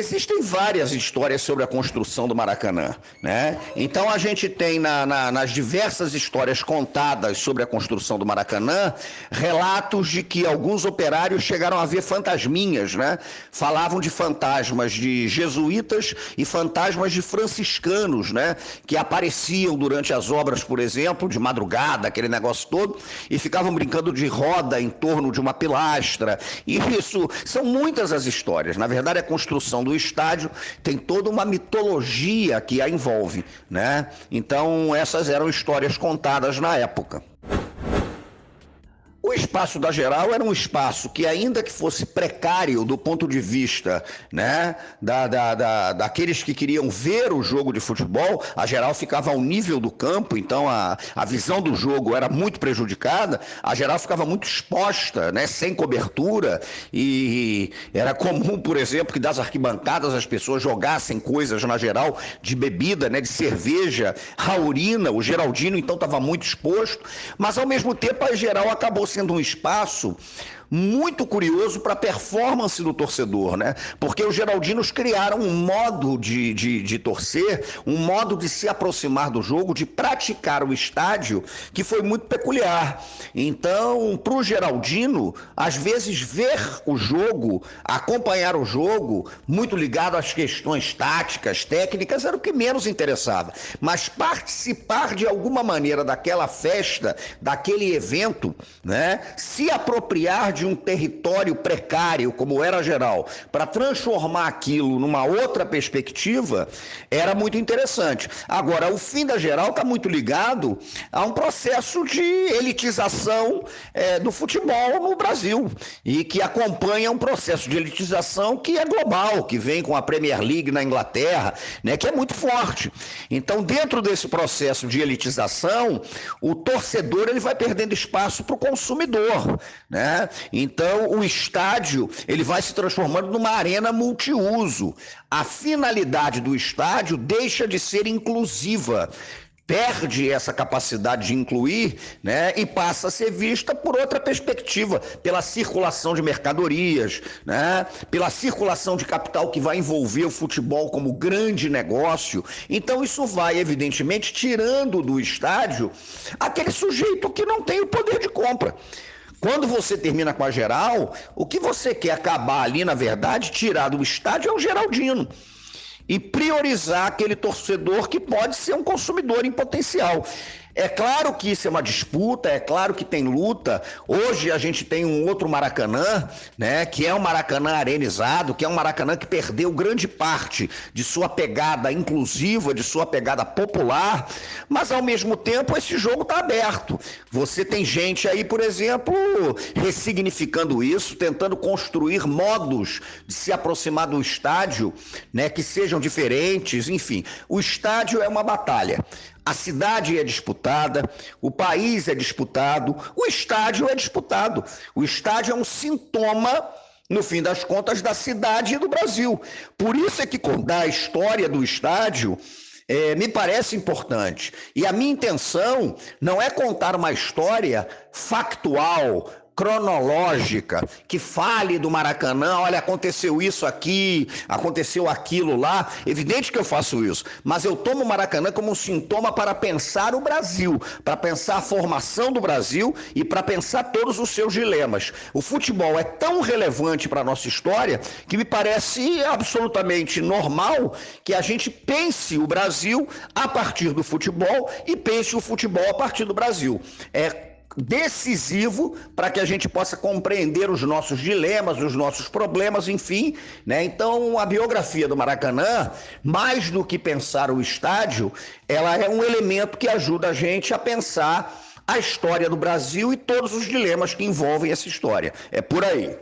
existem várias histórias sobre a construção do Maracanã, né? Então a gente tem nas diversas histórias contadas sobre a construção do Maracanã relatos de que alguns operários chegaram a ver fantasminhas, né? Falavam de fantasmas de jesuítas e fantasmas de franciscanos, né? Que apareciam durante as obras, por exemplo, de madrugada, aquele negócio todo, e ficavam brincando de roda em torno de uma pilastra. E isso, são muitas as histórias. Na verdade, a construção do estádio tem toda uma mitologia que a envolve, né? Então, essas eram histórias contadas na época. O espaço da Geral era um espaço que, ainda que fosse precário do ponto de vista, né, daqueles que queriam ver o jogo de futebol, a Geral ficava ao nível do campo, então a visão do jogo era muito prejudicada, a Geral ficava muito exposta, né, sem cobertura, e era comum, por exemplo, que das arquibancadas as pessoas jogassem coisas na Geral de bebida, né, de cerveja, a urina, o Geraldino então estava muito exposto, mas ao mesmo tempo a Geral acabou sendo um espaço muito curioso para a performance do torcedor, né? Porque os geraldinos criaram um modo de torcer, um modo de se aproximar do jogo, de praticar o estádio, que foi muito peculiar. Então, para o geraldino, às vezes ver o jogo, acompanhar o jogo, muito ligado às questões táticas, técnicas, era o que menos interessava. Mas participar de alguma maneira daquela festa, daquele evento, né? Se apropriar de um território precário, como era a Geral, para transformar aquilo numa outra perspectiva, era muito interessante. Agora, o fim da Geral está muito ligado a um processo de elitização do futebol no Brasil, e que acompanha um processo de elitização que é global, que vem com a Premier League na Inglaterra, né, que é muito forte. Então, dentro desse processo de elitização, o torcedor ele vai perdendo espaço para o consumidor, né? Então, o estádio ele vai se transformando numa arena multiuso. A finalidade do estádio deixa de ser inclusiva, perde essa capacidade de incluir, né, e passa a ser vista por outra perspectiva, pela circulação de mercadorias, né, pela circulação de capital que vai envolver o futebol como grande negócio. Então isso vai, evidentemente, tirando do estádio aquele sujeito que não tem o poder de compra. Quando você termina com a Geral, o que você quer acabar ali, na verdade, tirar do estádio é o geraldino e priorizar aquele torcedor que pode ser um consumidor em potencial. É claro que isso é uma disputa, é claro que tem luta. Hoje a gente tem um outro Maracanã, né, que é um Maracanã arenizado, que é um Maracanã que perdeu grande parte de sua pegada inclusiva, de sua pegada popular, mas ao mesmo tempo esse jogo está aberto. Você tem gente aí, por exemplo, ressignificando isso, tentando construir modos de se aproximar do estádio, né, que sejam diferentes, enfim. O estádio é uma batalha. A cidade é disputada, o país é disputado, o estádio é disputado. O estádio é um sintoma, no fim das contas, da cidade e do Brasil. Por isso é que contar a história do estádio me parece importante. E a minha intenção não é contar uma história factual, cronológica, que fale do Maracanã, olha, aconteceu isso aqui, aconteceu aquilo lá. Evidente que eu faço isso, mas eu tomo o Maracanã como um sintoma para pensar o Brasil, para pensar a formação do Brasil e para pensar todos os seus dilemas. O futebol é tão relevante para a nossa história que me parece absolutamente normal que a gente pense o Brasil a partir do futebol e pense o futebol a partir do Brasil. É decisivo para que a gente possa compreender os nossos dilemas, os nossos problemas, enfim, né? Então, a biografia do Maracanã, mais do que pensar o estádio, ela é um elemento que ajuda a gente a pensar a história do Brasil e todos os dilemas que envolvem essa história. É por aí.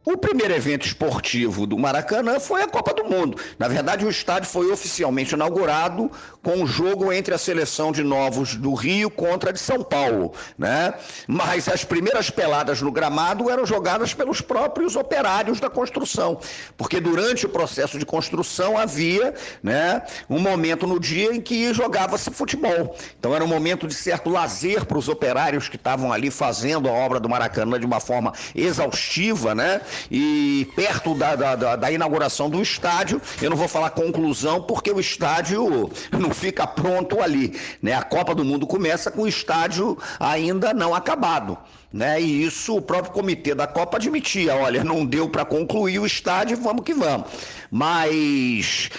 O primeiro evento esportivo do Maracanã foi a Copa do Mundo. Na verdade, o estádio foi oficialmente inaugurado com o jogo entre a seleção de Novos do Rio contra a de São Paulo, né? Mas as primeiras peladas no gramado eram jogadas pelos próprios operários da construção, porque durante o processo de construção havia, né, um momento no dia em que jogava-se futebol. Então era um momento de certo lazer para os operários que estavam ali fazendo a obra do Maracanã de uma forma exaustiva, né? e perto da inauguração do estádio, eu não vou falar conclusão, porque o estádio não fica pronto ali, né? A Copa do Mundo começa com o estádio ainda não acabado, né? E isso o próprio comitê da Copa admitia, olha, não deu para concluir o estádio, vamos que vamos. Mas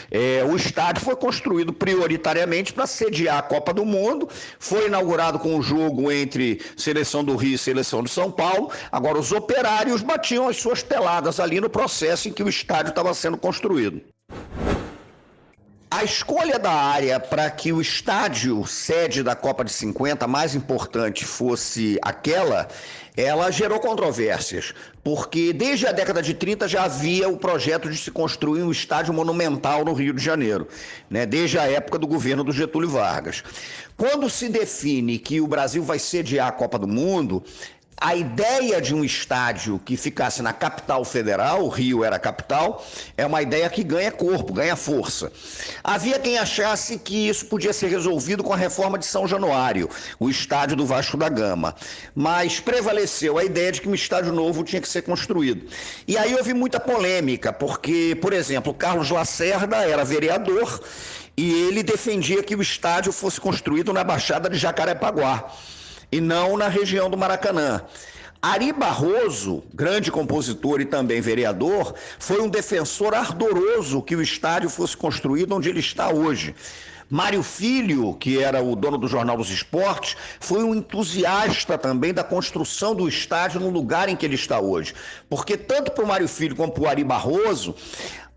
o estádio foi construído prioritariamente para sediar a Copa do Mundo, foi inaugurado com um jogo entre Seleção do Rio e Seleção de São Paulo. Agora os operários batiam as suas peladas ali no processo em que o estádio estava sendo construído. A escolha da área para que o estádio sede da Copa de 50, mais importante, fosse aquela, ela gerou controvérsias, porque desde a década de 30 já havia o projeto de se construir um estádio monumental no Rio de Janeiro, né? Desde a época do governo do Getúlio Vargas. Quando se define que o Brasil vai sediar a Copa do Mundo, a ideia de um estádio que ficasse na capital federal, o Rio era a capital, é uma ideia que ganha corpo, ganha força. Havia quem achasse que isso podia ser resolvido com a reforma de São Januário, o estádio do Vasco da Gama. Mas prevaleceu a ideia de que um estádio novo tinha que ser construído. E aí houve muita polêmica, porque, por exemplo, Carlos Lacerda era vereador e ele defendia que o estádio fosse construído na Baixada de Jacarepaguá e não na região do Maracanã. Ari Barroso, grande compositor e também vereador, foi um defensor ardoroso que o estádio fosse construído onde ele está hoje. Mário Filho, que era o dono do Jornal dos Esportes, foi um entusiasta também da construção do estádio no lugar em que ele está hoje. Porque tanto para o Mário Filho como para o Ari Barroso,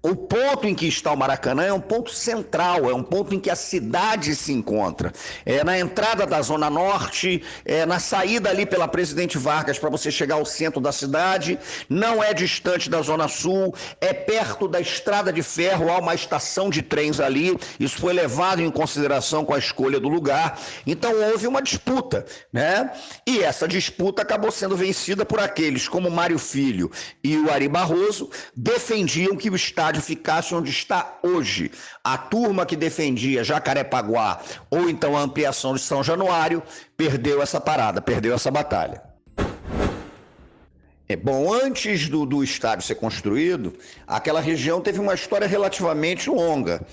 o ponto em que está o Maracanã é um ponto central, é um ponto em que a cidade se encontra. É na entrada da Zona Norte, é na saída ali pela Presidente Vargas para você chegar ao centro da cidade, não é distante da Zona Sul, é perto da Estrada de Ferro, há uma estação de trens ali, isso foi levado em consideração com a escolha do lugar. Então houve uma disputa, né? E essa disputa acabou sendo vencida por aqueles como Mário Filho e o Ari Barroso, defendiam que o estádio ficasse onde está hoje. A turma que defendia Jacarepaguá ou então a ampliação de São Januário perdeu essa parada, perdeu essa batalha. Bom, antes do estádio ser construído, aquela região teve uma história relativamente longa.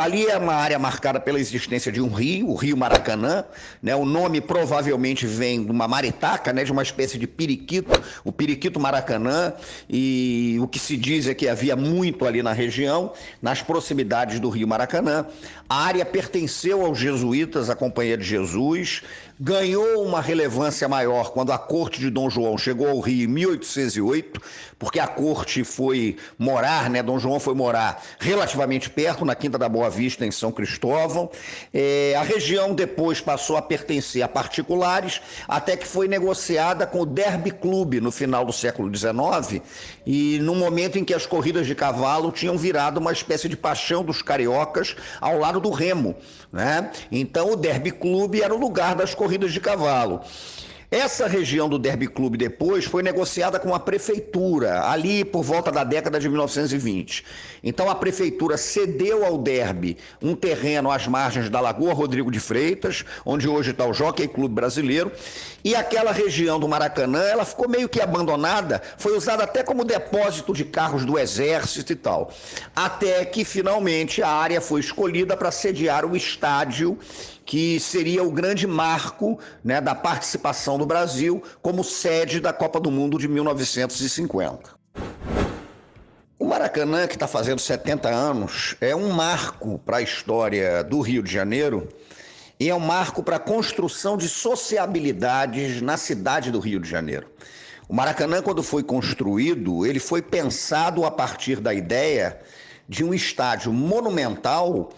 Ali é uma área marcada pela existência de um rio, o Rio Maracanã, né? O nome provavelmente vem de uma maritaca, né? De uma espécie de periquito, o periquito Maracanã, e o que se diz é que havia muito ali na região, nas proximidades do Rio Maracanã. A área pertenceu aos jesuítas, à Companhia de Jesus, ganhou uma relevância maior quando a corte de Dom João chegou ao Rio em 1808, porque a corte foi morar, né? Dom João foi morar relativamente perto, na Quinta da Boa Vista, em São Cristóvão. A região depois passou a pertencer a particulares, até que foi negociada com o Derby Clube no final do século XIX, e no momento em que as corridas de cavalo tinham virado uma espécie de paixão dos cariocas ao lado do remo, né? Então o Derby Clube era o lugar das corridas de cavalo. Essa região do Derby Clube depois foi negociada com a prefeitura, ali por volta da década de 1920. Então a prefeitura cedeu ao Derby um terreno às margens da Lagoa Rodrigo de Freitas, onde hoje está o Jockey Clube Brasileiro, e aquela região do Maracanã, ela ficou meio que abandonada, foi usada até como depósito de carros do Exército e tal, até que finalmente a área foi escolhida para sediar o estádio que seria o grande marco, né, da participação do Brasil como sede da Copa do Mundo de 1950. O Maracanã, que está fazendo 70 anos, é um marco para a história do Rio de Janeiro e é um marco para a construção de sociabilidades na cidade do Rio de Janeiro. O Maracanã, quando foi construído, ele foi pensado a partir da ideia de um estádio monumental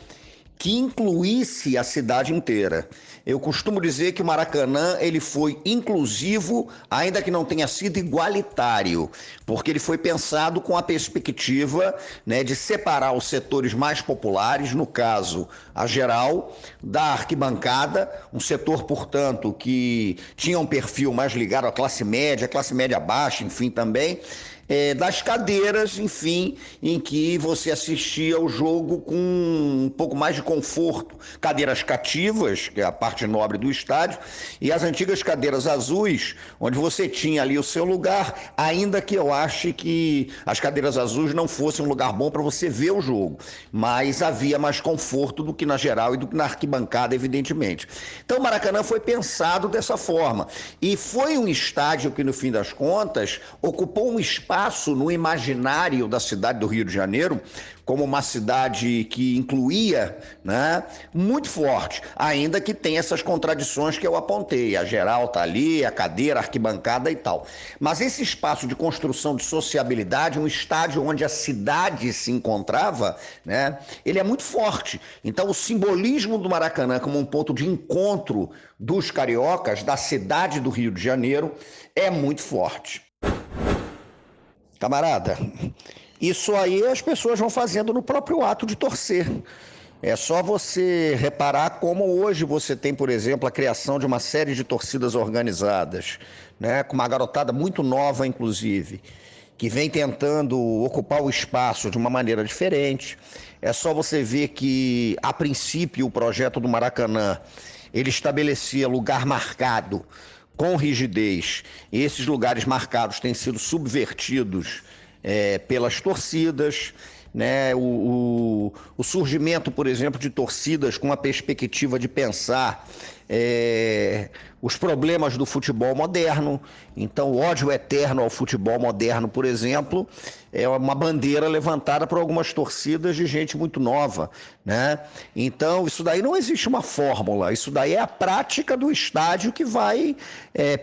que incluísse a cidade inteira. Eu costumo dizer que o Maracanã ele foi inclusivo, ainda que não tenha sido igualitário, porque ele foi pensado com a perspectiva, né, de separar os setores mais populares, no caso, a geral, da arquibancada, um setor, portanto, que tinha um perfil mais ligado à classe média baixa, enfim, também, das cadeiras, enfim, em que você assistia o jogo com um pouco mais de conforto. Cadeiras cativas, que é a parte nobre do estádio, e as antigas cadeiras azuis, onde você tinha ali o seu lugar, ainda que eu ache que as cadeiras azuis não fossem um lugar bom para você ver o jogo, mas havia mais conforto do que na geral e do que na arquibancada, evidentemente. Então o Maracanã foi pensado dessa forma, e foi um estádio que, no fim das contas, ocupou um espaço no imaginário da cidade do Rio de Janeiro como uma cidade que incluía, né, muito forte, ainda que tenha essas contradições que eu apontei. A geral está ali, a cadeira, a arquibancada e tal. Mas esse espaço de construção de sociabilidade, um estádio onde a cidade se encontrava, né, ele é muito forte. Então o simbolismo do Maracanã como um ponto de encontro dos cariocas, da cidade do Rio de Janeiro, é muito forte. Camarada, isso aí as pessoas vão fazendo no próprio ato de torcer. É só você reparar como hoje você tem, por exemplo, a criação de uma série de torcidas organizadas, né, com uma garotada muito nova, inclusive, que vem tentando ocupar o espaço de uma maneira diferente. É só você ver que, a princípio, o projeto do Maracanã, ele estabelecia lugar marcado com rigidez, e esses lugares marcados têm sido subvertidos pelas torcidas, né? O surgimento, por exemplo, de torcidas com a perspectiva de pensar os problemas do futebol moderno. Então, o ódio eterno ao futebol moderno, por exemplo, é uma bandeira levantada por algumas torcidas de gente muito nova, né? Então, isso daí não existe uma fórmula, isso daí é a prática do estádio que vai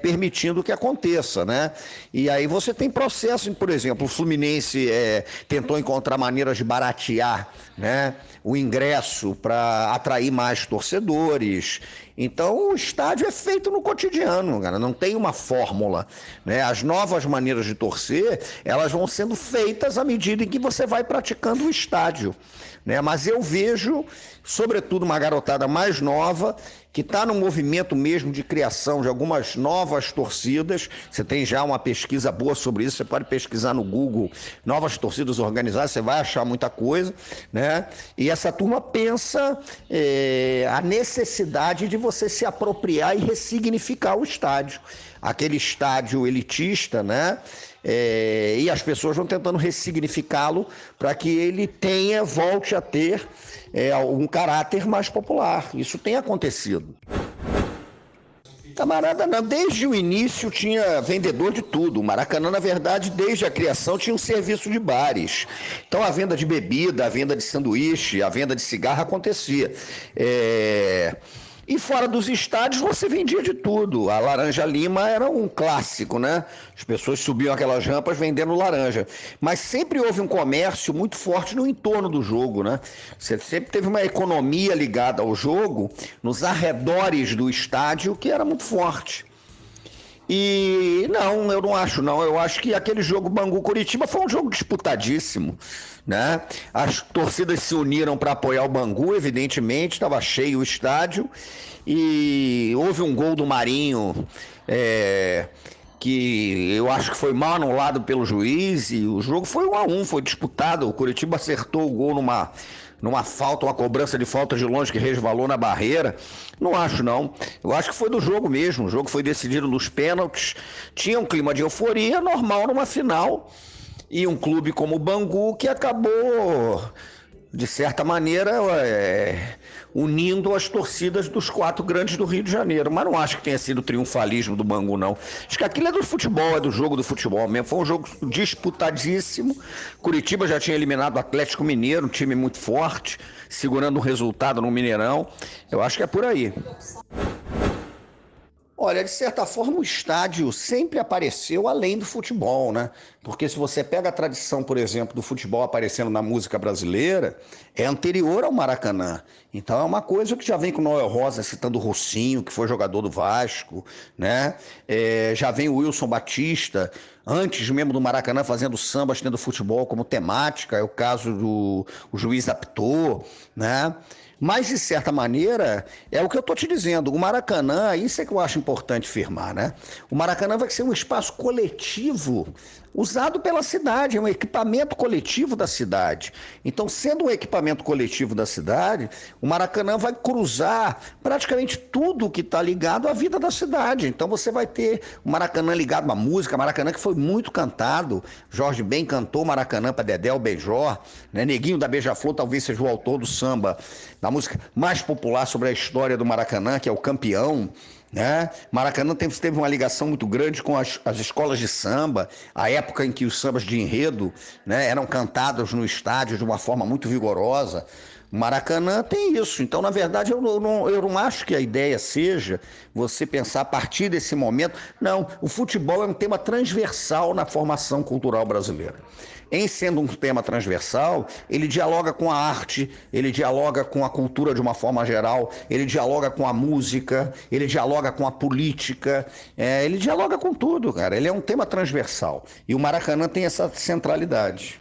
permitindo que aconteça, né? E aí você tem processo, por exemplo, o Fluminense tentou encontrar maneiras de baratear, né, o ingresso para atrair mais torcedores. Então, o estádio é feito no cotidiano, cara, não tem uma fórmula, né? As novas maneiras de torcer, elas vão sendo feitas à medida em que você vai praticando o estádio, né? Mas eu vejo, sobretudo, uma garotada mais nova que está no movimento mesmo de criação de algumas novas torcidas. Você tem já uma pesquisa boa sobre isso, você pode pesquisar no Google novas torcidas organizadas, você vai achar muita coisa, né? E essa turma pensa a necessidade de você se apropriar e ressignificar o estádio. Aquele estádio elitista, né? E as pessoas vão tentando ressignificá-lo para que ele volte a ter um caráter mais popular. Isso tem acontecido. Camarada, não, desde o início tinha vendedor de tudo. O Maracanã, na verdade, desde a criação tinha um serviço de bares. Então a venda de bebida, a venda de sanduíche, a venda de cigarro acontecia. E fora dos estádios você vendia de tudo. A Laranja Lima era um clássico, né? As pessoas subiam aquelas rampas vendendo laranja. Mas sempre houve um comércio muito forte no entorno do jogo, né? Você sempre teve uma economia ligada ao jogo, nos arredores do estádio, que era muito forte. E não, eu não acho não. Eu acho que aquele jogo Bangu-Curitiba foi um jogo disputadíssimo, né? As torcidas se uniram para apoiar o Bangu, evidentemente, estava cheio o estádio, e houve um gol do Marinho que eu acho que foi mal anulado pelo juiz, e o jogo foi 1-1, foi disputado. O Curitiba acertou o gol numa falta, uma cobrança de falta de longe que resvalou na barreira. Não acho não, eu acho que foi do jogo mesmo. O jogo foi decidido nos pênaltis, tinha um clima de euforia normal numa final, e um clube como o Bangu que acabou, de certa maneira, unindo as torcidas dos 4 grandes do Rio de Janeiro. Mas não acho que tenha sido o triunfalismo do Bangu, não. Acho que aquilo é do futebol, é do jogo do futebol mesmo. Foi um jogo disputadíssimo. Curitiba já tinha eliminado o Atlético Mineiro, um time muito forte, segurando o resultado no Mineirão. Eu acho que é por aí. Olha, de certa forma o estádio sempre apareceu além do futebol, né? Porque se você pega a tradição, por exemplo, do futebol aparecendo na música brasileira, é anterior ao Maracanã. Então é uma coisa que já vem com o Noel Rosa citando o Rocinho, que foi jogador do Vasco, né? Já vem o Wilson Batista, antes mesmo do Maracanã, fazendo sambas, tendo futebol como temática. É o caso do O Juiz Apitou, né? Mas, de certa maneira, é o que eu estou te dizendo, o Maracanã, isso é que eu acho importante firmar, né? O Maracanã vai ser um espaço coletivo usado pela cidade, é um equipamento coletivo da cidade. Então, sendo um equipamento coletivo da cidade, o Maracanã vai cruzar praticamente tudo que está ligado à vida da cidade. Então, você vai ter o Maracanã ligado à música, Maracanã que foi muito cantado. Jorge Ben cantou Maracanã para Dedéu Benjor, né? Neguinho da Beija-Flor talvez seja o autor do samba, da música mais popular sobre a história do Maracanã, que é o Campeão. Né? Maracanã teve uma ligação muito grande com as escolas de samba, a época em que os sambas de enredo, né, eram cantados no estádio de uma forma muito vigorosa. O Maracanã tem isso. Então, na verdade, eu não acho que a ideia seja você pensar a partir desse momento. Não, o futebol é um tema transversal na formação cultural brasileira. Em sendo um tema transversal, ele dialoga com a arte, ele dialoga com a cultura de uma forma geral, ele dialoga com a música, ele dialoga com a política, ele dialoga com tudo, cara. Ele é um tema transversal. E o Maracanã tem essa centralidade.